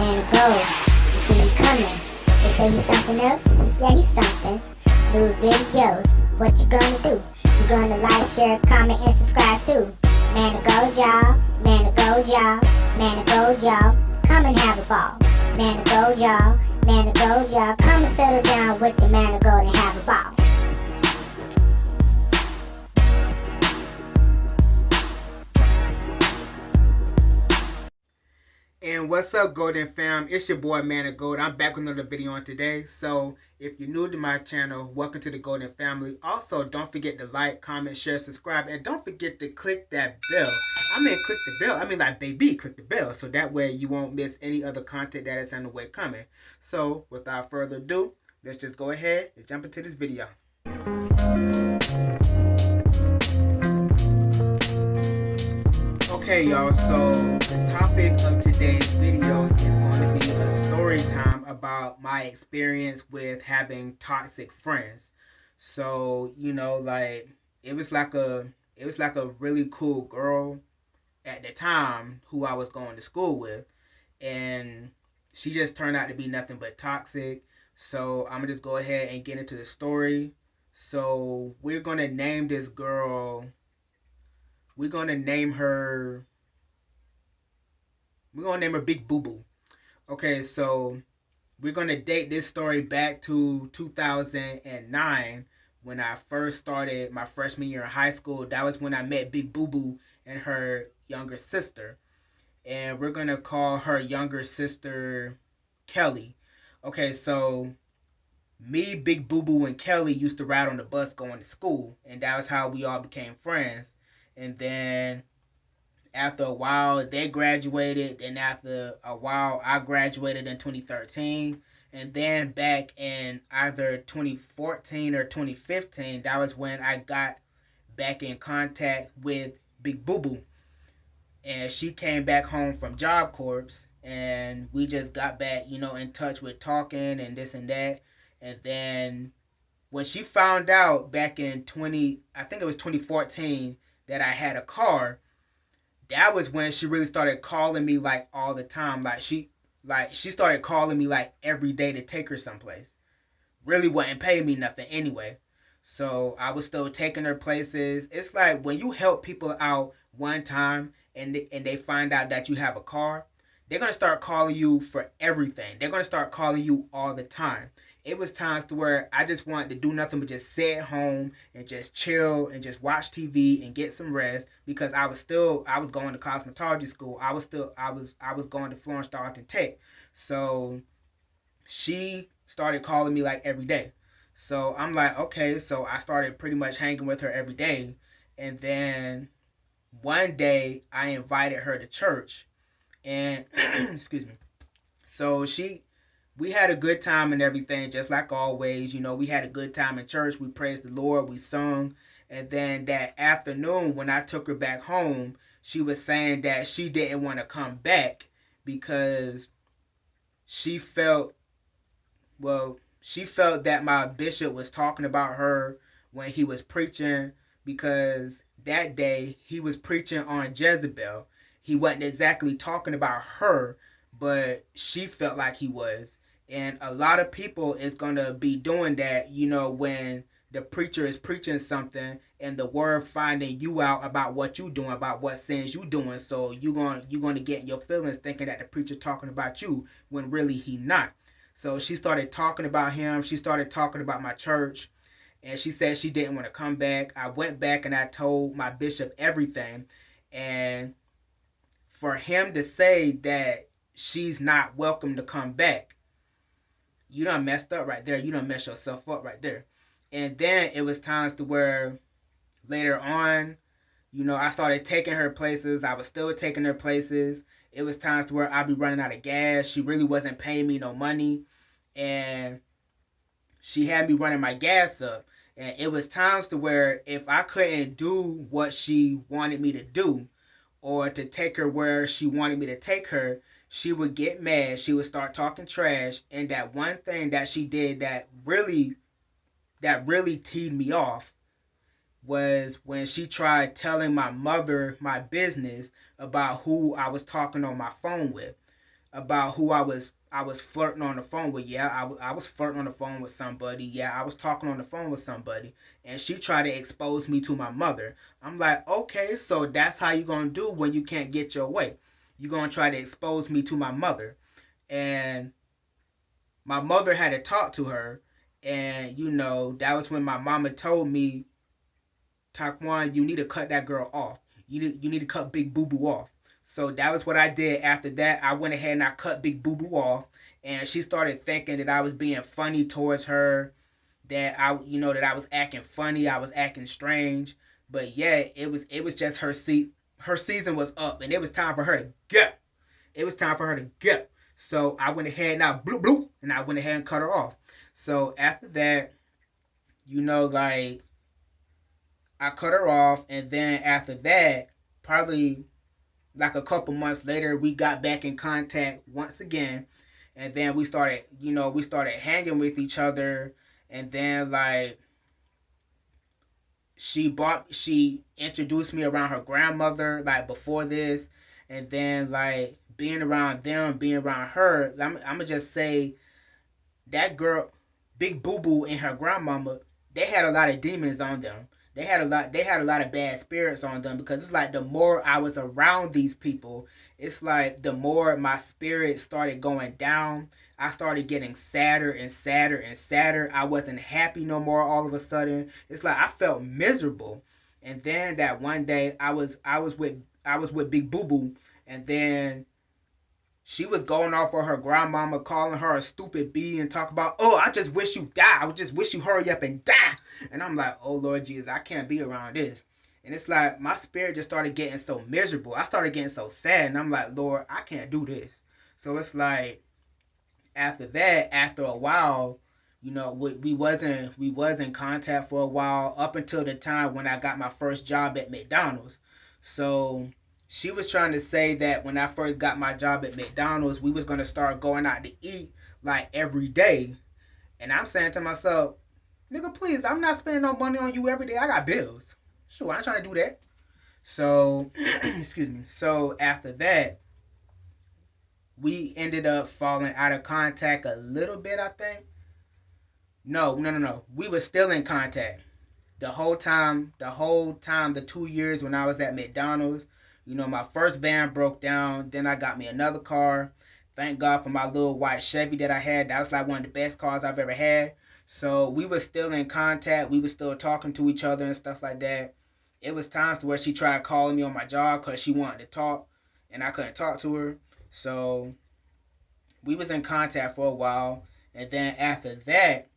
Man of gold, you see you coming. They say he's something else? Yeah, he's something. New videos, what you gonna do? You gonna like, share, comment, and subscribe too. Man of gold, y'all. Man of gold, y'all. Man of gold, y'all. Come and have a ball. Man of gold, y'all. Man of gold, y'all. Come and settle down with the man of gold and have a ball. And what's up, Golden Fam? It's your boy Man of Gold. I'm back with another video on today. So if you're new to my channel, welcome to the Golden Family. Also, don't forget to like, comment, share, subscribe, and don't forget to click that bell. Click the bell. Click the bell, so that way you won't miss any other content that is on the way coming. So without further ado, let's just go ahead and jump into this video. Okay, y'all, so the topic of today's video is going to be a story time about my experience with having toxic friends. So, it was like a really cool girl at the time who I was going to school with, and she just turned out to be nothing but toxic. So I'm gonna just go ahead and get into the story. So we're gonna name this girl, we're gonna name her Big Boo Boo. Okay, so we're gonna date this story back to 2009 when I first started my freshman year in high school. That was when I met Big Boo Boo and her younger sister. And we're gonna call her younger sister Kelly. Okay, so me, Big Boo Boo, and Kelly used to ride on the bus going to school, and that was how we all became friends. And then after a while, they graduated, and after a while, I graduated in 2013. And then back in either 2014 or 2015, that was when I got back in contact with Big Boo Boo. And she came back home from Job Corps, and we just got back, in touch with talking and this and that. And then when she found out back in I think it was 2014, that I had a car, that was when she really started calling me like all the time. She started calling me like every day to take her someplace. Really wasn't paying me nothing anyway. So I was still taking her places. It's like when you help people out one time and they find out that you have a car, they're going to start calling you for everything. They're going to start calling you all the time. It was times to where I just wanted to do nothing but just sit at home and just chill and just watch TV and get some rest, because I was going to cosmetology school. I was going to Florence Darlington Tech. So she started calling me like every day. So I'm like, okay. So I started pretty much hanging with her every day. And then one day I invited her to church, and excuse me. So we had a good time and everything, just like always. We had a good time in church. We praised the Lord. We sung. And then that afternoon, when I took her back home, she was saying that she didn't want to come back because she felt that my bishop was talking about her when he was preaching, because that day he was preaching on Jezebel. He wasn't exactly talking about her, but she felt like he was. And a lot of people is going to be doing that, when the preacher is preaching something and the word finding you out about what you doing, about what sins you doing. So you're going to get in your feelings thinking that the preacher talking about you when really he not. So she started talking about him. She started talking about my church. And she said she didn't want to come back. I went back and I told my bishop everything. And for him to say that she's not welcome to come back, you done messed up right there. You done messed yourself up right there. And then it was times to where later on, I started taking her places. I was still taking her places. It was times to where I'd be running out of gas. She really wasn't paying me no money. And she had me running my gas up. And it was times to where if I couldn't do what she wanted me to do, or to take her where she wanted me to take her, she would get mad. She would start talking trash. And that one thing that she did that really teed me off was when she tried telling my mother my business about who I was talking on my phone with. about who I was flirting on the phone with. Yeah, I was flirting on the phone with somebody. Yeah, I was talking on the phone with somebody, and she tried to expose me to my mother. I'm like, okay, so that's how you gonna do when you can't get your way. You gonna try to expose me to my mother, and my mother had to talk to her, and that was when my mama told me, Taquan, you need to cut that girl off. You need to cut Big Boo Boo off. So that was what I did. After that, I went ahead and I cut Big Boo Boo off, and she started thinking that I was being funny towards her, that I was acting funny, I was acting strange. But yeah, it was just her season was up, and it was time for her to go. It was time for her to go. So I went ahead and I bloop bloop, and I went ahead and cut her off. So after that, like I cut her off, and then after that, probably like a couple months later, we got back in contact once again, and then we started hanging with each other, and then like she introduced me around her grandmother like before this, and then like being around them, being around her, I'm gonna just say that girl, Big Boo Boo and her grandmama, they had a lot of demons on them. They had a lot of bad spirits on them, because it's like the more I was around these people, it's like the more my spirit started going down. I started getting sadder and sadder and sadder. I wasn't happy no more all of a sudden. It's like I felt miserable. And then that one day I was with Big Boo Boo, and then she was going off on her grandmama, calling her a stupid bee and talk about, oh, I just wish you die. I just wish you hurry up and die. And I'm like, oh, Lord Jesus, I can't be around this. And it's like my spirit just started getting so miserable. I started getting so sad. And I'm like, Lord, I can't do this. So it's like after that, after a while, we was in contact for a while, up until the time when I got my first job at McDonald's. So she was trying to say that when I first got my job at McDonald's, we was gonna start going out to eat like every day. And I'm saying to myself, nigga, please, I'm not spending no money on you every day. I got bills. Sure, I ain't trying to do that. So excuse me. So after that, we ended up falling out of contact a little bit, I think. No, no, no, no. We were still in contact the whole time, the 2 years when I was at McDonald's. My first van broke down. Then I got me another car. Thank God for my little white Chevy that I had. That was like one of the best cars I've ever had. So we were still in contact. We were still talking to each other and stuff like that. It was times to where she tried calling me on my job because she wanted to talk, and I couldn't talk to her. So we was in contact for a while, and then after that,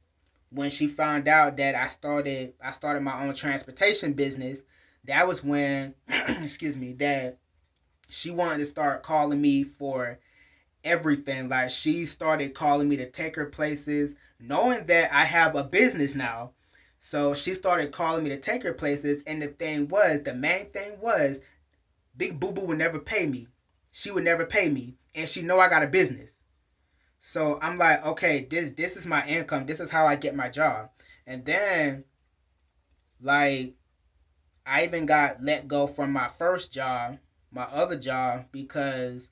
when she found out that I started my own transportation business, that was when excuse me, that she wanted to start calling me for everything. Like she started calling me to take her places, knowing that I have a business now. So she started calling me to take her places, and the main thing was, Big Boo Boo would never pay me. She would never pay me, and she know I got a business. So I'm like, okay, this is my income. This is how I get my job. And then like I even got let go from my first job, my other job, because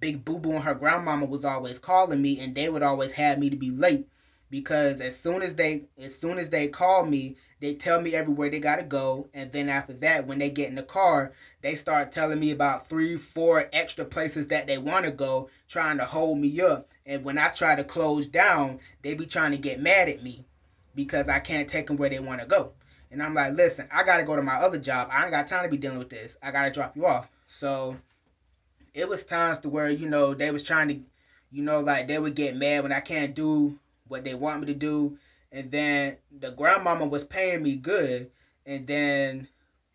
Big Boo Boo and her grandmama was always calling me, and they would always have me to be late, because as soon as they call me, they tell me everywhere they gotta go, and then after that, when they get in the car, they start telling me about 3, 4 extra places that they want to go, trying to hold me up. And when I try to close down, they be trying to get mad at me because I can't take them where they want to go. And I'm like, listen, I gotta go to my other job. I ain't got time to be dealing with this. I gotta drop you off. So it was times to where they was trying to, like they would get mad when I can't do what they want me to do. And then the grandmama was paying me good, and then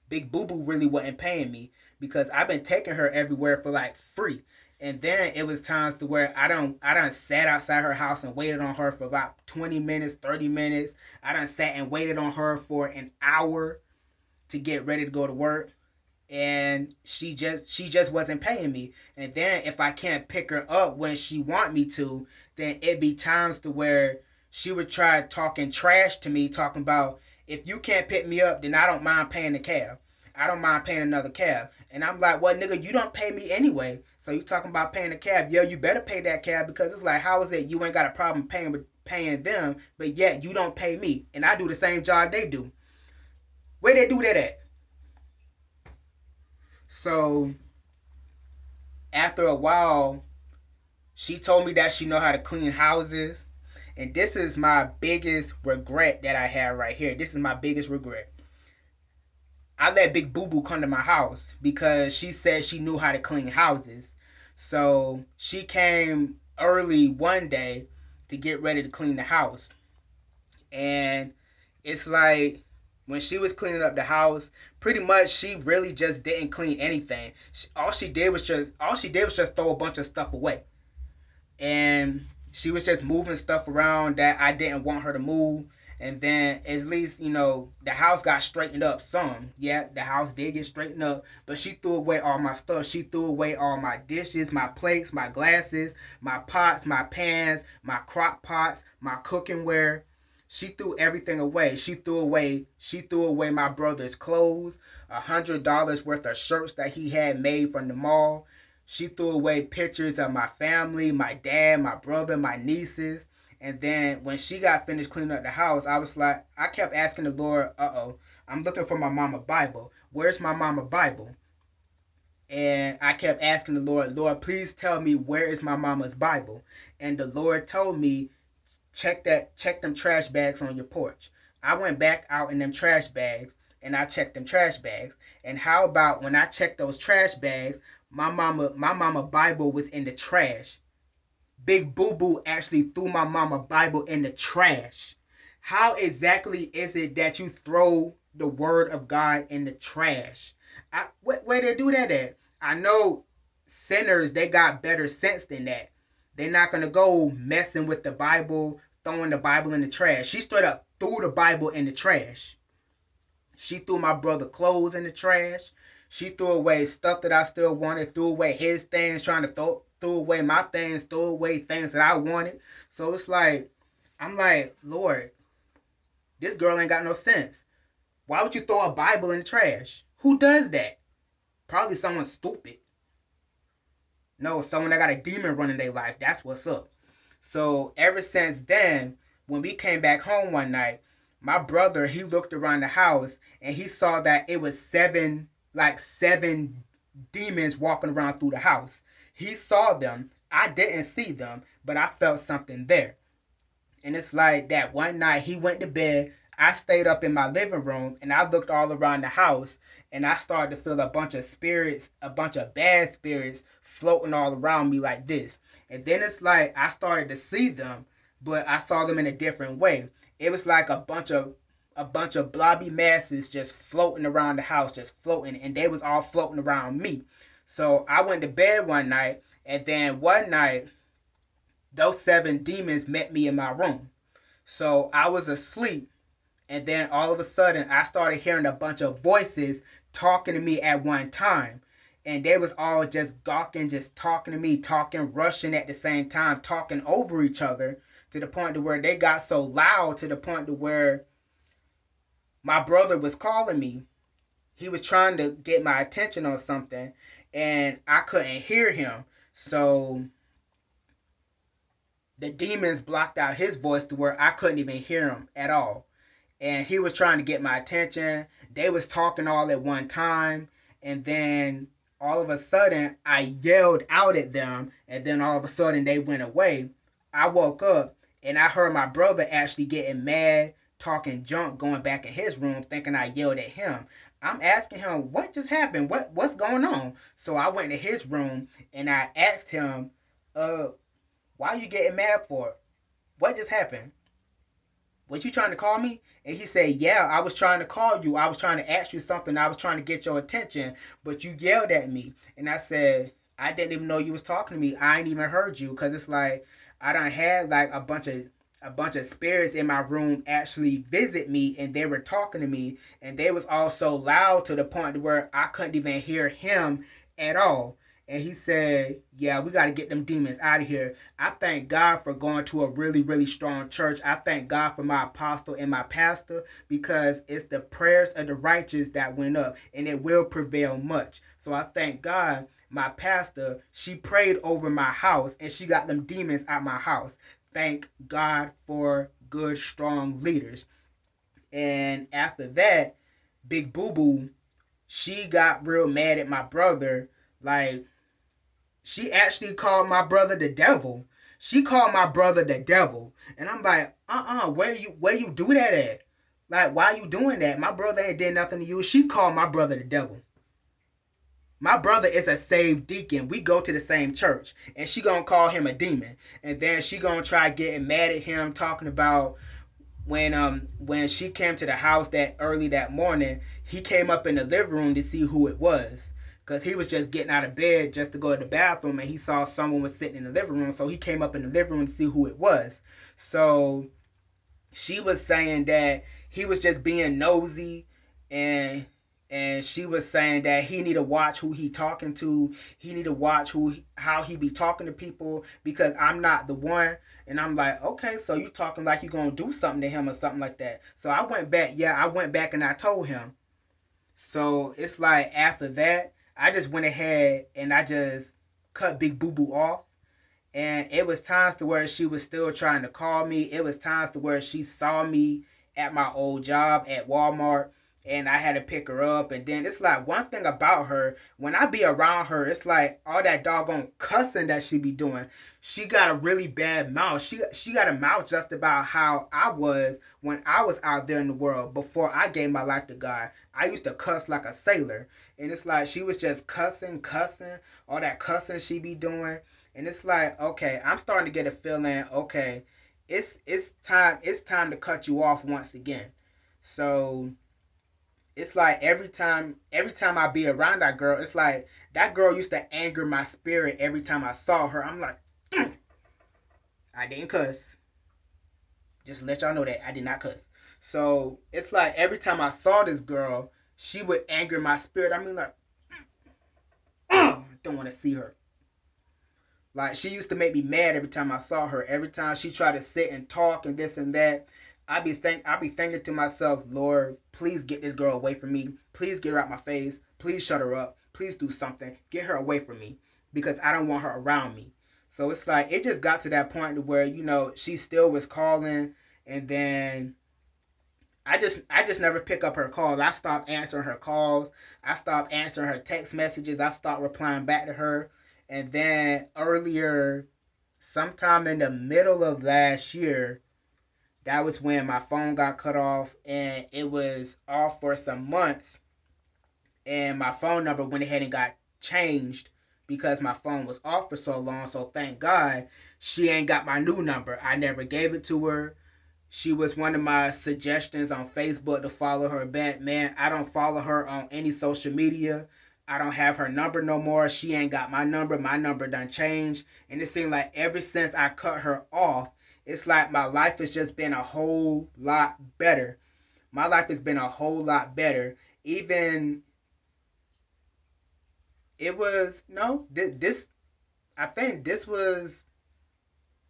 Big Boo Boo really wasn't paying me, because I've been taking her everywhere for like free. And then it was times to where I done sat outside her house and waited on her for about 20 minutes, 30 minutes. I done sat and waited on her for an hour to get ready to go to work, and she just wasn't paying me. And then if I can't pick her up when she want me to, then it be times to where she would try talking trash to me, talking about, if you can't pick me up, then I don't mind paying the cab. I don't mind paying another cab. And I'm like, well, nigga, you don't pay me anyway. So you talking about paying a cab? Yeah, you better pay that cab because it's like, how is it you ain't got a problem paying them, but yet you don't pay me, and I do the same job they do? Where they do that at? So after a while, she told me that she know how to clean houses, and this is my biggest regret that I have right here. This is my biggest regret. I let Big Boo Boo come to my house because she said she knew how to clean houses. So she came early one day to get ready to clean the house. And it's like when she was cleaning up the house, pretty much she really just didn't clean anything. All she did was just throw a bunch of stuff away. And she was just moving stuff around that I didn't want her to move. And then at least, the house got straightened up some. Yeah, the house did get straightened up, but she threw away all my stuff. She threw away all my dishes, my plates, my glasses, my pots, my pans, my crock pots, my cooking ware. She threw everything away. She threw away my brother's clothes, $100 worth of shirts that he had made from the mall. She threw away pictures of my family, my dad, my brother, my nieces. And then when she got finished cleaning up the house, I kept asking the Lord, I'm looking for my mama Bible. Where's my mama Bible? And I kept asking the Lord, please tell me where is my mama's Bible? And the Lord told me, check them trash bags on your porch. I went back out in them trash bags and I checked them trash bags. And how about when I checked those trash bags, my mama Bible was in the trash. Big Boo Boo actually threw my mama Bible in the trash. How exactly is it that you throw the word of God in the trash? Where they do that at? I know sinners, they got better sense than that. They're not gonna go messing with the Bible, throwing the Bible in the trash. She straight up threw the Bible in the trash. She threw my brother clothes in the trash. She threw away stuff that I still wanted, threw away his things, trying to throw away my things, threw away things that I wanted. So it's like, I'm like, Lord, this girl ain't got no sense. Why would you throw a Bible in the trash? Who does that? Probably someone stupid. No, someone that got a demon running their life. That's what's up. So ever since then, when we came back home one night, my brother, he looked around the house and he saw that it was seven demons walking around through the house. He saw them. I didn't see them, but I felt something there. And it's like that one night he went to bed. I stayed up in my living room and I looked all around the house and I started to feel a bunch of spirits, a bunch of bad spirits floating all around me like this. And then it's like I started to see them, but I saw them in a different way. It was like a bunch of blobby masses just floating around the house, just floating, and they was all floating around me. So I went to bed one night, and then one night those seven demons met me in my room. So I was asleep, and then all of a sudden I started hearing a bunch of voices talking to me at one time. And they was all just gawking, just talking to me, talking, rushing at the same time, talking over each other to the point to where they got so loud to the point to where my brother was calling me. He was trying to get my attention on something and I couldn't hear him. So the demons blocked out his voice to where I couldn't even hear him at all. And he was trying to get my attention. They was talking all at one time, and then all of a sudden I yelled out at them, and then all of a sudden they went away. I woke up and I heard my brother actually getting mad, talking junk, going back in his room, thinking I yelled at him. I'm asking him, what just happened? What's going on? So I went to his room and I asked him, why are you getting mad for? What just happened? Was you trying to call me? And he said, yeah, I was trying to call you. I was trying to ask you something. I was trying to get your attention, but you yelled at me. And I said, I didn't even know you was talking to me. I ain't even heard you, because it's like I done had like a bunch of spirits in my room actually visit me, and they were talking to me, and they was all so loud to the point where I couldn't even hear him at all. and he said, "Yeah, we got to get them demons out of here." I thank God for going to a really, really strong church. I thank God for my apostle and my pastor because it's the prayers of the righteous that went up, and it will prevail much. So I thank God. My pastor, she prayed over my house, and she got them demons out my house. Thank God for good, strong leaders. And after that, Big Boo Boo, she got real mad at my brother. Like, she actually called my brother the devil. She called my brother the devil. And I'm like, where you do that at? Like, why you doing that? My brother ain't did nothing to you. She called my brother the devil. My brother is a saved deacon. We go to the same church. And she gonna call him a demon. And then she gonna try getting mad at him, talking about when she came to the house that early that morning, he came up in the living room to see who it was. Cause he was just getting out of bed just to go to the bathroom, and he saw someone was sitting in the living room, so he came up in the living room to see who it was. So she was saying that he was just being nosy, and she was saying that he need to watch who he talking to. He need to watch how he be talking to people because I'm not the one. And I'm like, okay, so you talking like you gonna do something to him or something like that. So I went back. Yeah, I went back and I told him. So it's like after that, I just went ahead and I just cut Big Boo Boo off. And it was times to where she was still trying to call me. It was times to where she saw me at my old job at Walmart, and I had to pick her up. And then it's like one thing about her, when I be around her, it's like all that doggone cussing that she be doing. She got a really bad mouth. She got a mouth just about how I was when I was out there in the world before I gave my life to God. I used to cuss like a sailor. And it's like she was just cussing, all that cussing she be doing. And it's like, okay, I'm starting to get a feeling, okay, it's time to cut you off once again. So it's like every time I be around that girl, it's like that girl used to anger my spirit every time I saw her. I'm like, I didn't cuss. Just to let y'all know that I did not cuss. So it's like every time I saw this girl, she would anger my spirit. I mean, like, I don't want to see her. Like she used to make me mad every time I saw her. Every time she tried to sit and talk and this and that, I be thinking to myself, Lord, please get this girl away from me. Please get her out my face. Please shut her up. Please do something. Get her away from me because I don't want her around me. So it's like it just got to that point to where she still was calling, and then I just never pick up her calls. I stopped answering her calls. I stopped answering her text messages. I stopped replying back to her. And then earlier, sometime in the middle of last year, that was when my phone got cut off and it was off for some months. And my phone number went ahead and got changed because my phone was off for so long. So thank God she ain't got my new number. I never gave it to her. She was one of my suggestions on Facebook to follow her back. Man, I don't follow her on any social media. I don't have her number no more. She ain't got my number. My number done changed. And it seemed like ever since I cut her off, it's like my life has just been a whole lot better. My life has been a whole lot better. Even it was no this. I think this was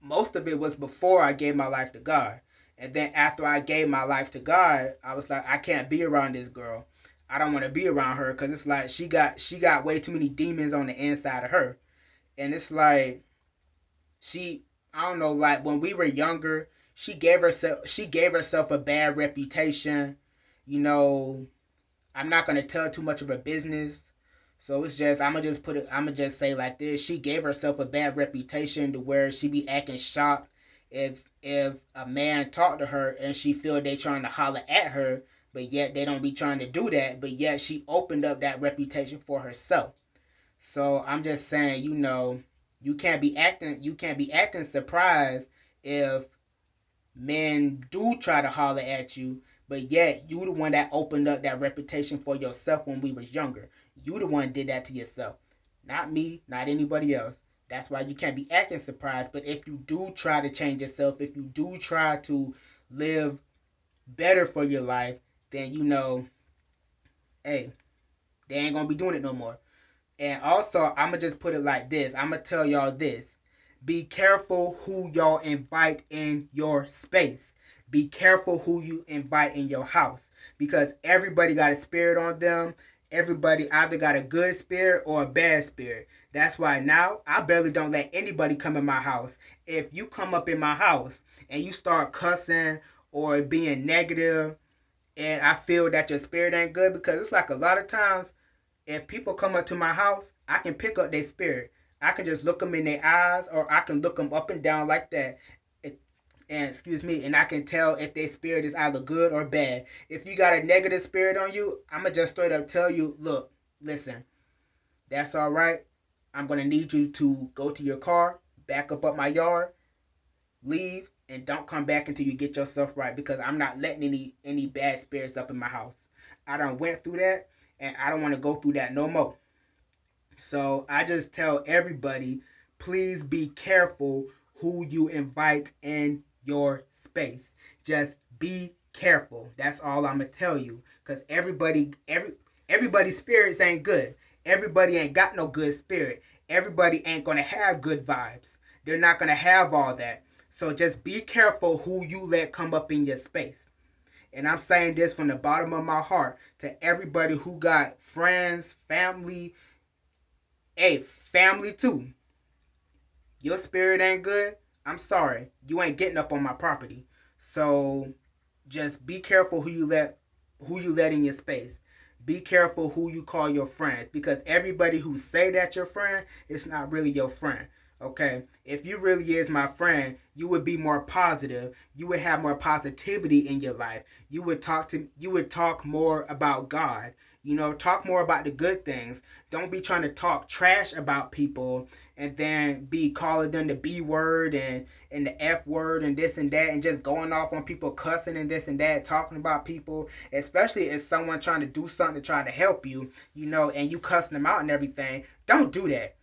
most of it was before I gave my life to God. And then after I gave my life to God, I was like, I can't be around this girl. I don't want to be around her because it's like she got way too many demons on the inside of her. And it's like she I don't know, like when we were younger, she gave herself a bad reputation. You know, I'm not gonna tell too much of her business. So it's just I'm gonna just say like this. She gave herself a bad reputation to where she be acting shocked if a man talk to her and she feel they trying to holler at her, but yet they don't be trying to do that. But yet she opened up that reputation for herself. So I'm just saying, you can't be acting surprised if men do try to holler at you, but yet you the one that opened up that reputation for yourself when we was younger. You the one did that to yourself. Not me, not anybody else. That's why you can't be acting surprised. But if you do try to change yourself, if you do try to live better for your life, then hey, they ain't gonna be doing it no more. And also, I'm going to just put it like this. I'm going to tell y'all this. Be careful who y'all invite in your space. Be careful who you invite in your house. Because everybody got a spirit on them. Everybody either got a good spirit or a bad spirit. That's why now I barely don't let anybody come in my house. If you come up in my house and you start cussing or being negative, and I feel that your spirit ain't good, because it's like a lot of times if people come up to my house, I can pick up their spirit. I can just look them in their eyes, or I can look them up and down like that. And excuse me, and I can tell if their spirit is either good or bad. If you got a negative spirit on you, I'ma just straight up tell you, look, listen, that's all right. I'm gonna need you to go to your car, back up my yard, leave, and don't come back until you get yourself right, because I'm not letting any bad spirits up in my house. I done went through that, and I don't want to go through that no more. So I just tell everybody, please be careful who you invite in your space. Just be careful. That's all I'm gonna tell you. Cause everybody's spirits ain't good. Everybody ain't got no good spirit. Everybody ain't gonna have good vibes. They're not gonna have all that. So just be careful who you let come up in your space. And I'm saying this from the bottom of my heart to everybody who got friends, family. Hey, family too. Your spirit ain't good. I'm sorry. You ain't getting up on my property. So just be careful who you let in your space. Be careful who you call your friends, because everybody who say that your friend is not really your friend. Okay? If you really is my friend, you would be more positive. You would have more positivity in your life. You would talk more about God. Talk more about the good things. Don't be trying to talk trash about people and then be calling them the B word and the F word and this and that, and just going off on people, cussing and this and that, talking about people, especially if someone trying to do something to try to help you, and you cussing them out and everything. Don't do that.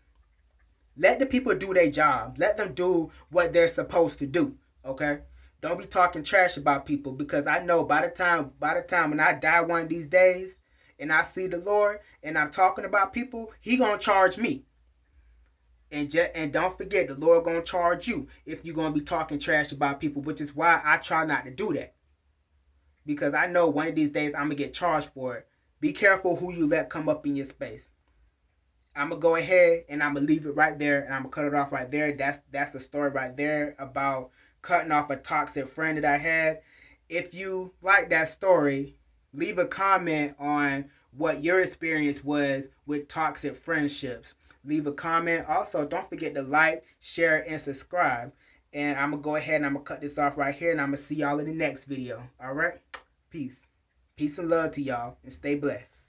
Let the people do their job. Let them do what they're supposed to do. Okay? Don't be talking trash about people, because I know by the time when I die one of these days and I see the Lord and I'm talking about people, He gonna charge me. And don't forget, the Lord gonna charge you if you're gonna be talking trash about people, which is why I try not to do that, because I know one of these days I'm gonna get charged for it. Be careful who you let come up in your space. I'm gonna go ahead and I'm gonna leave it right there, and I'm gonna cut it off right there. That's the story right there about cutting off a toxic friend that I had. If you like that story, leave a comment on what your experience was with toxic friendships. Leave a comment. Also, don't forget to like, share, and subscribe. And I'm gonna go ahead and I'm gonna cut this off right here, and I'm gonna see y'all in the next video. All right, peace and love to y'all, and stay blessed.